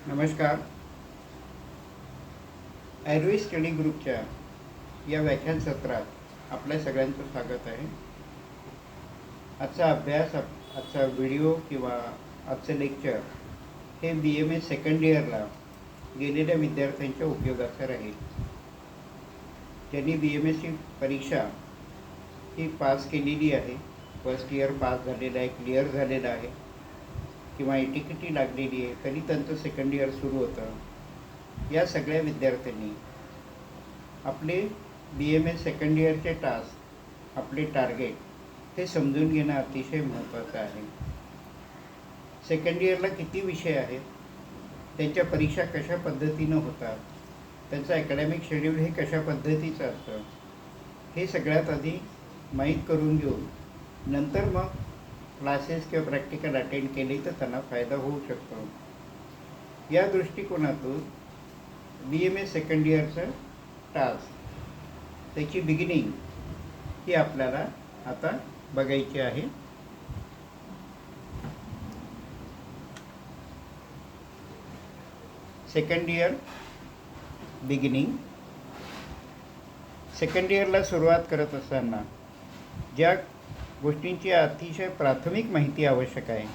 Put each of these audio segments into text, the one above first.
नमस्कार. ॲरवी स्टडी ग्रुपच्या या व्याख्यान सत्रात आपल्या सगळ्यांचं स्वागत आहे. आजचा अभ्यास, आजचा व्हिडिओ किंवा आजचं लेक्चर हे BMS सेकंड इयरला गेलेल्या विद्यार्थ्यांच्या उपयोगाचं राहील. ज्यांनी BMSची परीक्षा ही पास केलेली आहे, फर्स्ट इयर पास झालेलं आहे, क्लिअर झालेलं आहे किंवा ATKT लागलेली आहे, तरी त्यांचं सेकंड इयर सुरू होतं. या सगळ्या विद्यार्थ्यांनी आपले BMS सेकंड इयरचे टास्क, आपले टार्गेट हे समजून घेणं अतिशय महत्त्वाचं आहे. सेकंड इयरला किती विषय आहेत, त्यांच्या परीक्षा कशा पद्धतीनं होतात, त्यांचं अकॅडमिक शेड्यूल हे कशा पद्धतीचं असतं, हे सगळ्यात आधी माहीत करून घेऊन नंतर मग क्लासेस किंवा प्रॅक्टिकल अटेंड केले तर त्यांना फायदा होऊ शकतो. या दृष्टिकोनातून BMS सेकंड इयरचं टास्क, त्याची बिगिनिंग ही आपल्याला आता बघायची आहे. Second year beginning. सेकंड इयरला सुरुवात करत असताना ज्या गोष्टींची अतिशय प्राथमिक माहिती आवश्यक आहे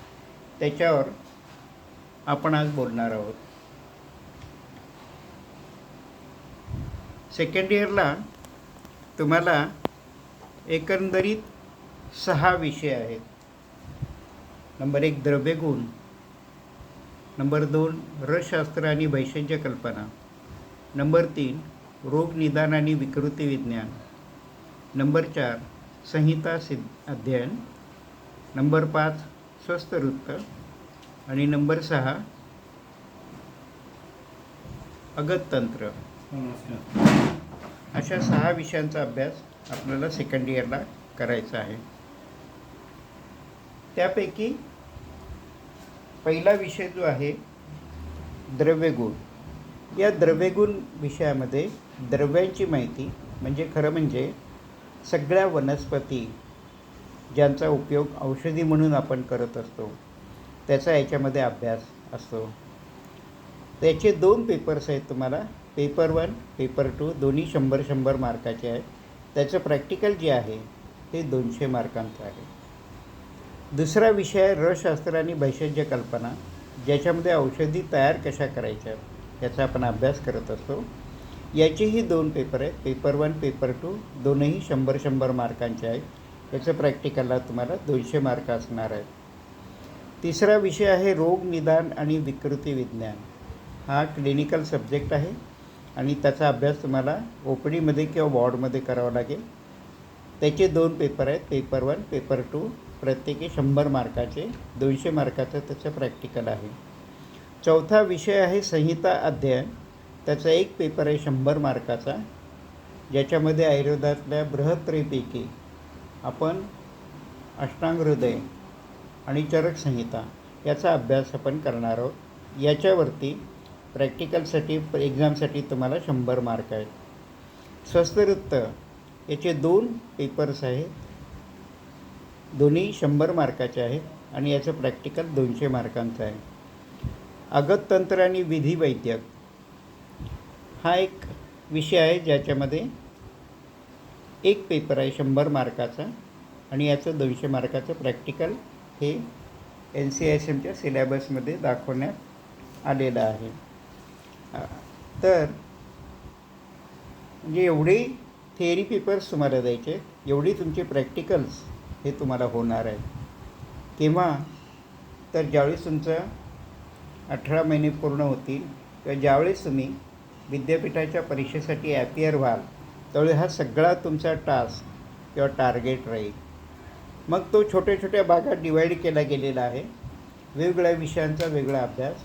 त्याच्यावर आपण आज बोलणार आहोत. सेकंड इयरला तुम्हाला एकंदरीत 6 विषय आहेत. नंबर 1 द्रव्यगुण, नंबर 2 रसशास्त्र आणि वैषम्य कल्पना, नंबर 3 रोग निदान आणि विकृती विज्ञान, नंबर 4 संहिता अध्ययन, नंबर 5 स्वस्थ वृत्त आणि नंबर 6 अगततंत्र. अशा 6 विषयांचा अभ्यास आपल्याला सेकंड इयरला करायचा आहे. त्यापैकी पहिला विषय जो आहे द्रव्यगुण. या द्रव्यगुण विषयामध्ये द्रव्यांची माहिती, म्हणजे खरं म्हणजे सगळ्या वनस्पती ज्यांचा उपयोग औषधी म्हणून आपण करत असतो त्याचा याच्यामध्ये अभ्यास असतो. त्याचे 2 पेपर्स आहेत तुम्हाला, पेपर 1, पेपर 2, दोन्ही 100-100 मार्काचे आहेत. त्याचं प्रॅक्टिकल जे आहे ते 200 मार्कांचं आहे. दुसरा विषय आहे रसशास्त्र आणि वैषम्य कल्पना, ज्याच्यामध्ये औषधी तयार कशा करायच्या याचा आपण अभ्यास करत असतो. याचेही 2 पेपर आहेत, पेपर 1, पेपर 2, दोनही 100-100 मार्कांचे आहेत. याचं प्रॅक्टिकलला तुम्हाला 200 मार्क असणार आहेत. तिसरा विषय आहे रोग निदान आणि विकृती विज्ञान. हा क्लिनिकल सब्जेक्ट आहे आणि त्याचा अभ्यास तुम्हाला OPDमध्ये किंवा वॉर्डमध्ये करावा लागेल. त्याचे 2 पेपर आहेत, पेपर 1, पेपर 2, प्रत्येकी 100 मार्काचे, 200 मार्काचं त्याचं प्रॅक्टिकल आहे. चौथा विषय आहे संहिता अध्ययन. त्याचा 1 पेपर आहे 100 मार्काचा, ज्याच्यामध्ये आयुर्वेदातल्या बृहत्त्रयीपैकी आपण अष्टांग हृदय आणि चरक संहिता याचा अभ्यास आपण करणार आहोत. याच्यावरती प्रॅक्टिकलसाठी, एक्झामसाठी तुम्हाला 100 मार्क आहेत. स्वस्थ वृत्त याचे 2 पेपर्स आहेत, दोन्ही 100 मार्काचे आहेत आणि याचं प्रॅक्टिकल 200 मार्कांचं आहे. अगततंत्र आणि विधी वैद्यक हा एक विषय आहे ज्याच्यामध्ये 1 पेपर आहे 100 मार्काचा आणि याचं 200 मार्काचं प्रॅक्टिकल हे NCISMच्या सिलेबसमध्ये दाखवण्यात आलेलं आहे. तर म्हणजे एवढे थिअरी पेपर्स तुम्हाला द्यायचे, एवढी तुमचे प्रॅक्टिकल्स हे तुम्हाला होणार आहे. केव्हा तर ज्यावेळेस तुमचं 18 महिने पूर्ण होतील किंवा ज्यावेळेस तुम्ही विद्यापीठाच्या परीक्षेसाठी ॲपियर व्हाल त्यावेळी हा सगळा तुमचा टास्क किंवा टार्गेट राहील. मग तो छोट्या छोट्या भागात डिवाईड केला गेलेला आहे. वेगवेगळ्या विषयांचा वेगळा अभ्यास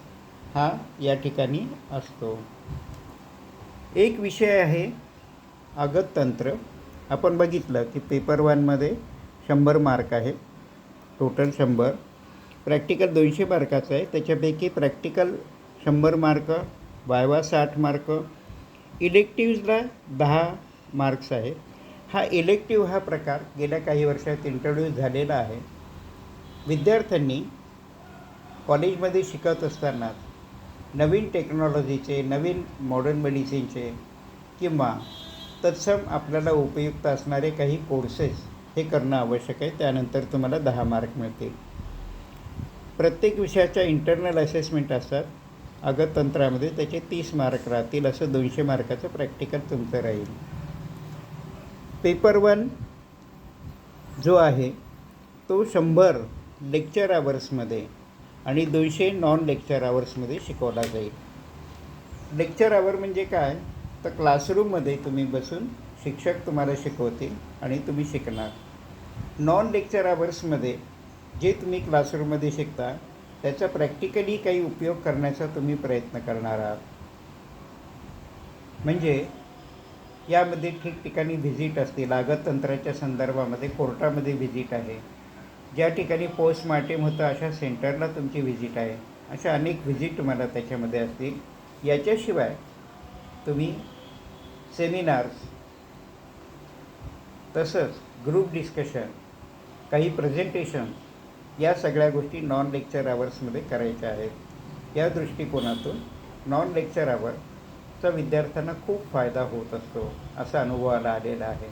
हा या ठिकाणी असतो. एक विषय आहे अगततंत्र. आपण बघितलं की पेपर 1मध्ये 100 मार्क आहे, टोटल 100. प्रॅक्टिकल 200 मार्काचं आहे. त्याच्यापैकी प्रॅक्टिकल 100 मार्क, वायवा 60 मार्क, इलेक्टिव्हजला 10 मार्क्स आहेत. हा इलेक्टिव्ह हा प्रकार गेल्या काही वर्षात इंट्रोड्यूस झालेला आहे. विद्यार्थ्यांनी कॉलेजमध्ये शिकत असताना नवीन टेक्नॉलॉजीचे, नवीन मॉडर्न मेडिसिनचे किंवा तत्सम आपल्याला उपयुक्त असणारे काही कोर्सेस हे करणं आवश्यक आहे. त्यानंतर तुम्हाला 10 मार्क मिळतील. प्रत्येक विषयाच्या इंटरनल असेसमेंट असतात अगतंत्रामध्ये, त्याचे 30 मार्क राहतील. असं 200 मार्काचं प्रॅक्टिकल तुमचं राहील. पेपर 1 जो आहे तो 100 लेक्चर आवर्समध्ये आणि 200 नॉन लेक्चर आवर्समध्ये शिकवला जाईल. लेक्चर आवर म्हणजे काय, तर क्लासरूममध्ये तुम्ही बसून शिक्षक तुम्हाला शिकवतील आणि तुम्ही शिकणार. नॉन लेक्चर आवर्समध्ये जे तुम्ही क्लासरूममध्ये शिकता त्याचा प्रॅक्टिकली काही उपयोग करण्याचा तुम्ही प्रयत्न करणार आहात. म्हणजे यामध्ये ठिकठिकाणी व्हिजिट असतील. अगतंत्राच्या संदर्भामध्ये कोर्टामध्ये व्हिजिट आहे, ज्या ठिकाणी पोस्टमार्टम होतं अशा सेंटरला तुमची व्हिजिट आहे. अशा अनेक व्हिजिट तुम्हाला त्याच्यामध्ये असतील. याच्याशिवाय तुम्ही सेमिनार्स, तसंच ग्रुप डिस्कशन, काही प्रेझेंटेशन, या सगळ्या गोष्टी नॉन लेक्चर आवर्समध्ये करायच्या आहेत. या दृष्टिकोनातून नॉन लेक्चर आवरचा विद्यार्थ्यांना खूप फायदा होत असतो, असा अनुभवाला आलेला आहे.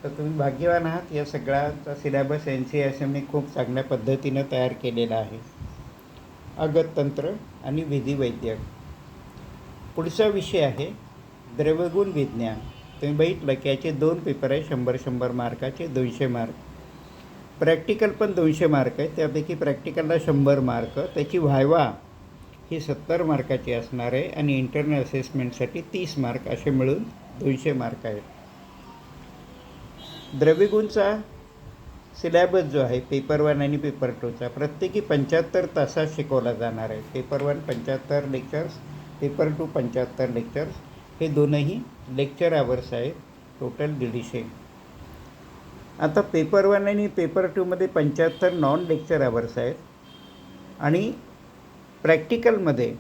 तर तुम्ही भाग्यवान आहात. या सगळ्याचा सिलेबस NCSMने खूप चांगल्या पद्धतीनं तयार केलेला आहे. अगततंत्र आणि विधिवैद्यक. पुढचा विषय आहे द्रव्यगुण विज्ञान. तुम्ही बघितलं की याचे 2 पेपर आहे, 100 मार्काचे, 200 मार्क. प्रॅक्टिकल पण 200 मार्क आहे. त्यापैकी प्रॅक्टिकलला 100 मार्क, त्याची व्हायवा ही 70 मार्काची असणार आहे आणि इंटरनल असेसमेंटसाठी 30 मार्क, असे मिळून 200 मार्क आहेत. द्रव्यगुणचा सिलॅबस जो आहे पेपर 1 आणि पेपर 2चा प्रत्येकी 75 तासात शिकवला जाणार आहे. Paper 1 75 lectures, paper 2 75 lectures. हे दोनही लेक्चर आवर्स आहेत, टोटल 150. आता पेपर 1 आणि पेपर 2मध्ये 75 नॉन लेक्चर आवर्स आहेत आणि प्रॅक्टिकलमध्ये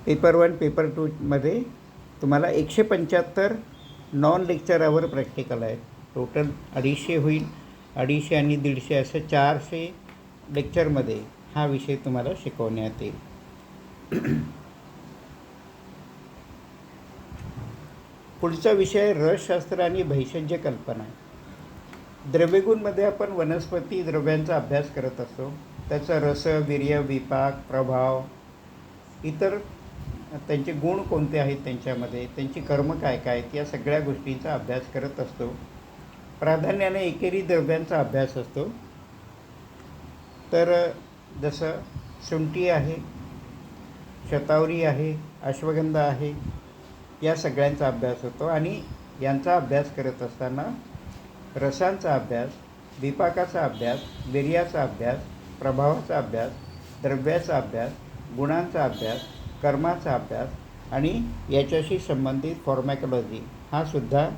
पेपर 1 पेपर 2मध्ये तुम्हाला 175 नॉन लेक्चर आवर प्रॅक्टिकल आहे. टोटल 250 होईल. 250 आणि 150 असं 400 लेक्चरमध्ये हा विषय तुम्हाला शिकवण्यात येईल. पुढचा विषय रसशास्त्र आणि भैषज्य कल्पना. द्रव्यगुणमध्ये आपण वनस्पती द्रव्यांचा अभ्यास करत असतो. त्याचा रस, वीर्य, विपाक, प्रभाव, इतर त्यांचे गुण कोणते आहेत, त्यांच्यामध्ये त्यांची कर्म काय काय आहेत, या सगळ्या गोष्टींचा अभ्यास करत असतो. प्राधान्याने एकेरी द्रव्यांचा अभ्यास असतो. तर जसं शुंठी आहे, शतावरी आहे, अश्वगंधा आहे, या सगळ्यांचा अभ्यास होतो. आणि यांचा अभ्यास करत असताना रसांचा अभ्यास, विपाकाचा अभ्यास, वीर्याचा अभ्यास, प्रभावाचा अभ्यास, द्रव्याचा अभ्यास, गुणांचा अभ्यास, कर्माचा अभ्यास आणि याच्याशी संबंधित फॉर्मॅकॉलॉजी हा सुद्धा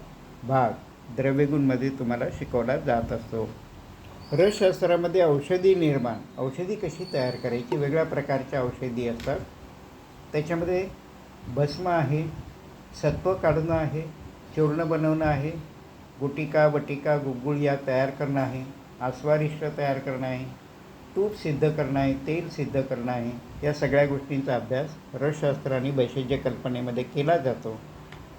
भाग द्रव्यगुणमध्ये तुम्हाला शिकवला जात असतो. रसशास्त्रामध्ये औषधी निर्माण, औषधी कशी तयार करायची, वेगळ्या प्रकारच्या औषधी असतात. त्याच्यामध्ये भस्म आहे, सत्व काढणं आहे, चूर्ण बनवणं आहे, गुटिका, बटिका, गुगुळ या तयार करणं आहे, आस्वारिष्ट तयार करणं आहे, तूप सिद्ध करणं आहे, तेल सिद्ध करणं आहे. या सगळ्या गोष्टींचा अभ्यास रसशास्त्र आणि भैषज्य कल्पनेमध्ये केला जातो.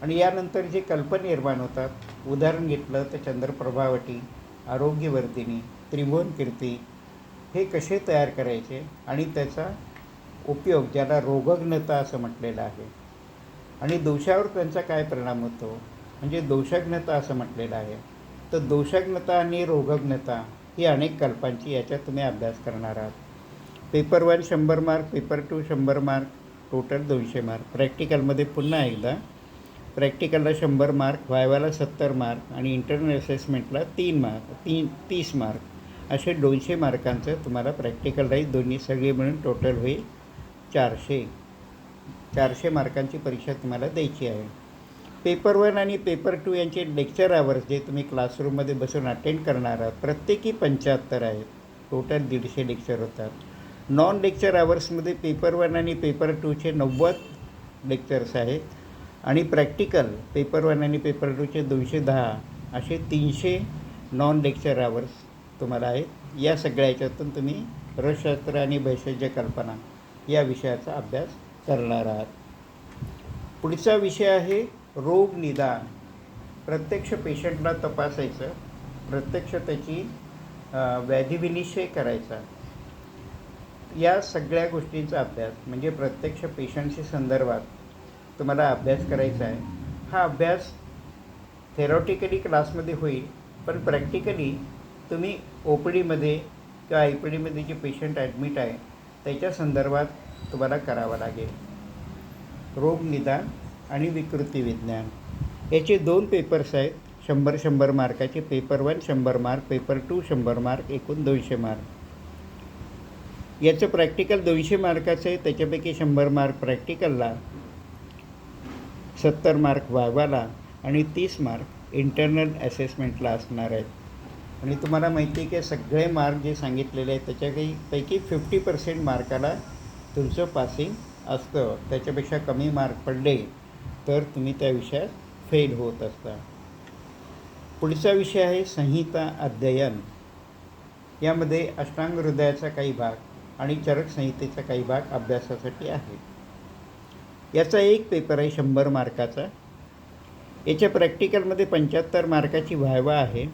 आणि यानंतर जे कल्पना निर्माण होतात, उदाहरण घेतलं तर चंद्रप्रभावटी, आरोग्यवर्धिनी, त्रिभुवन कीर्ती, हे कसे तयार करायचे आणि त्याचा उपयोग, ज्याला रोगग्नता असं म्हटलेलं आहे, आणि दोषावर त्यांचा काय परिणाम होतो, म्हणजे दोषग्नता असं म्हटलेलं आहे. तर दोषग्नता आणि रोगग्नता ही अनेक कल्पांची, याच्यात तुम्ही अभ्यास करणार आहात. Paper 1 100 mark, paper 2 100 mark, total 200 mark. प्रॅक्टिकलमध्ये पुन्हा एकदा प्रॅक्टिकलला 100 मार्क, व्हायवाला 70 मार्क आणि इंटरनल असेसमेंटला 30 मार्क, असे 200 मार्कांचं तुम्हाला प्रॅक्टिकल राहील. दोन्ही सगळे मिळून टोटल होईल 400 मार्कांची परीक्षा तुम्हाला द्यायची आहे. पेपर 1 आणि पेपर 2 यांचे लेक्चर आवर्स जे तुम्ही क्लासरूममध्ये बसून अटेंड करणार आहात प्रत्येकी 75 आहेत. टोटल 150 लेक्चर होतात. नॉन लेक्चर आवर्समध्ये पेपर 1 आणि पेपर 2चे 90 लेक्चर्स आहेत आणि प्रॅक्टिकल पेपर 1 आणि पेपर 2चे 210, असे 300 नॉन लेक्चर आवर्स तुम्हाला आहेत. या सगळ्या याच्यातून तुम्ही रसशास्त्र आणि भैषज्य कल्पना या विषयाचा अभ्यास करणार आहात. पुढचा विषय आहे रोग निदान. प्रत्यक्ष पेशंटला तपासायचं, प्रत्यक्ष त्याची व्याधिविनिश्चय करायचा. या सगळ्या गोष्टींचा अभ्यास म्हणजे प्रत्यक्ष पेशंटशी संदर्भात तुम्हाला अभ्यास करायचा आहे. हा अभ्यास थेरॉटिकली क्लासमध्ये होईल, पण प्रॅक्टिकली तुम्ही ओ पी डीमध्ये किंवा आय पी डीमध्ये जे पेशंट ॲडमिट आहे त्याच्या संदर्भात तुम्हाला करावा लागेल. रोग निदान आणि विकृती विज्ञान याचे 2 पेपर्स आहेत. 100 मार्काचे. पेपर 1 100 मार्क, पेपर 2 100 मार्क, एकूण 200 मार्क. याचं प्रॅक्टिकल 200 मार्काचं आहे. त्याच्यापैकी 100 मार्क प्रॅक्टिकलला, 70 मार्क वायवाला आणि 30 मार्क इंटरनल असेसमेंटला असणार आहेत. आणि तुम्हाला माहिती आहे की सगळे मार्क जे सांगितलेले आहेत त्याच्यापैकी 50% मार्काला तुमचं पासिंग असतं. त्याच्यापेक्षा कमी मार्क पडले तर तुम्ही त्या विषयात फेल होत असता. पुढचा विषय आहे संहिता अध्ययन. यामध्ये अष्टांग हृदयाचा काही भाग आणि चरक संहितेचा काही भाग अभ्यासासाठी आहे. याचा एक पेपर आहे 100 मार्काचा. याच्या प्रॅक्टिकलमध्ये 75 मार्काची व्हायवा आहे.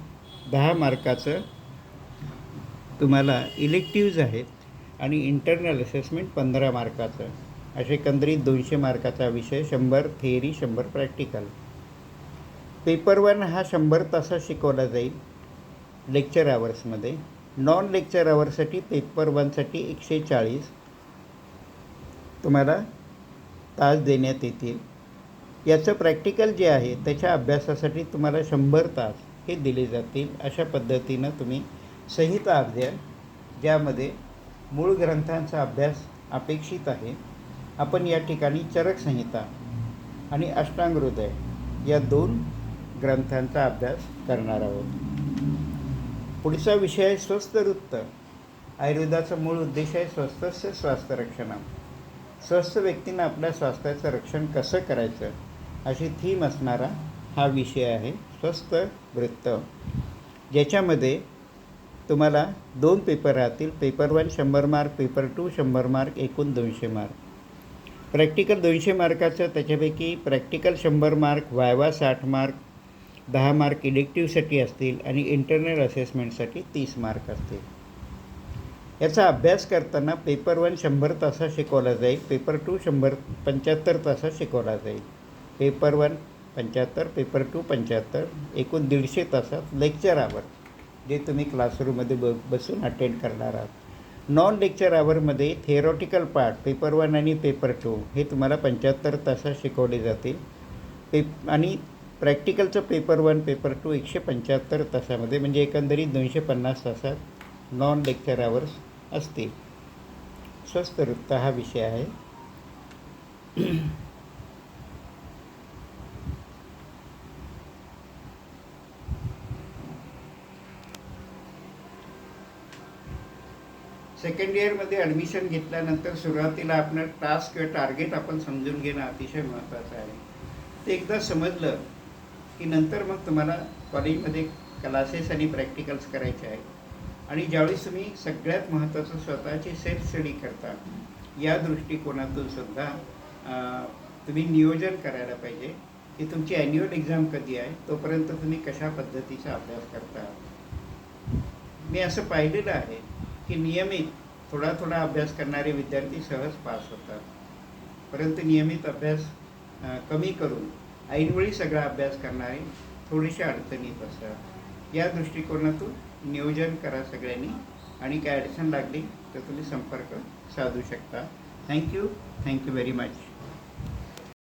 10 मार्काचं तुम्हाला इलेक्टिव्ज आहेत आणि इंटरनल असेसमेंट 15 मार्काचं. असे एकंदरीत 200 मार्काचा विषय. 100 थिअरी, 100 प्रॅक्टिकल. पेपर 1 हा 100 तासात शिकवला जाईल लेक्चर आवर्समध्ये. नॉन लेक्चर आवर्ससाठी पेपर 1साठी 140 तुम्हाला तास देण्यात येतील. याचं प्रॅक्टिकल जे आहे त्याच्या अभ्यासासाठी तुम्हाला 100 तास हे दिले जातील. अशा पद्धतीनं तुम्ही संहिता अध्ययन, ज्यामध्ये मूळ ग्रंथांचा अभ्यास अपेक्षित आहे. आपण या ठिकाणी चरक संहिता आणि अष्टांग हृदय या 2 ग्रंथांचा अभ्यास करणार आहोत. पुढचा विषय आहे स्वस्थ वृत्त. आयुर्वेदाचा मूळ उद्देश आहे स्वस्थस्य स्वास्थ्य रक्षणम. स्वस्थ व्यक्तीनं आपल्या स्वास्थ्याचं रक्षण कसं करायचं अशी थीम असणारा हा विषय आहे स्वस्थ वृत्त, ज्याच्यामध्ये तुम्हाला 2 पेपर राहतील. पेपर 1 100 मार्क, पेपर 2 100 मार्क, एकूण 200 मार्क. प्रॅक्टिकल 200 मार्काचं. त्याच्यापैकी practical 100 mark, viva 60 mark, 10 mark इलेक्टिव्हसाठी असतील आणि इंटरनल असेसमेंटसाठी 30 मार्क असतील. याचा अभ्यास करताना पेपर 1 100 तासात शिकवला जाईल. पेपर 2 75 तासात शिकवला जाईल. पेपर 1 75, पेपर 2 75, एकूण 150 तासात लेक्चर आवर जे तुम्ही क्लासरूममध्ये बसून अटेंड करणार आहात. नॉन लेक्चर आवरमध्ये थिअरॉटिकल पार्ट पेपर 1 आणि पेपर 2 हे तुम्हाला 75 तासात शिकवले जातील. आणि प्रॅक्टिकलचं पेपर 1 पेपर 2 175 तासामध्ये, म्हणजे एकंदरीत 250 तासात नॉन लेक्चर आवर्स असतील. स्वस्थ वृत्त हा विषय आहे. सेकंड इयरमध्ये ॲडमिशन घेतल्यानंतर सुरुवातीला आपलं टास्क किंवा टार्गेट आपण समजून घेणं अतिशय महत्त्वाचं आहे. ते एकदा समजलं की नंतर मग तुम्हाला कॉलेजमध्ये क्लासेस आणि प्रॅक्टिकल्स करायचे आहेत. आणि ज्यावेळेस तुम्ही सगळ्यात महत्त्वाचं स्वतःची सेल्फ स्टडी करता, या दृष्टिकोनातून सुद्धा तुम्ही नियोजन करायला पाहिजे की तुमची ॲन्युअल एक्झाम कधी आहे, तोपर्यंत तुम्ही कशा पद्धतीचा अभ्यास करता. मी असं पाहिलेलं आहे की नियमित थोडा अभ्यास करणारे विद्यार्थी सहज पास होतात, परंतु नियमित अभ्यास कमी करून ऐनवेळी सगळा अभ्यास करणारे थोडेसे अडचणीत असतात. या दृष्टिकोनातून नियोजन करा सगळ्यांनी, आणि काय अडचण लागली तर तुम्ही संपर्क साधू शकता. Thank you very much.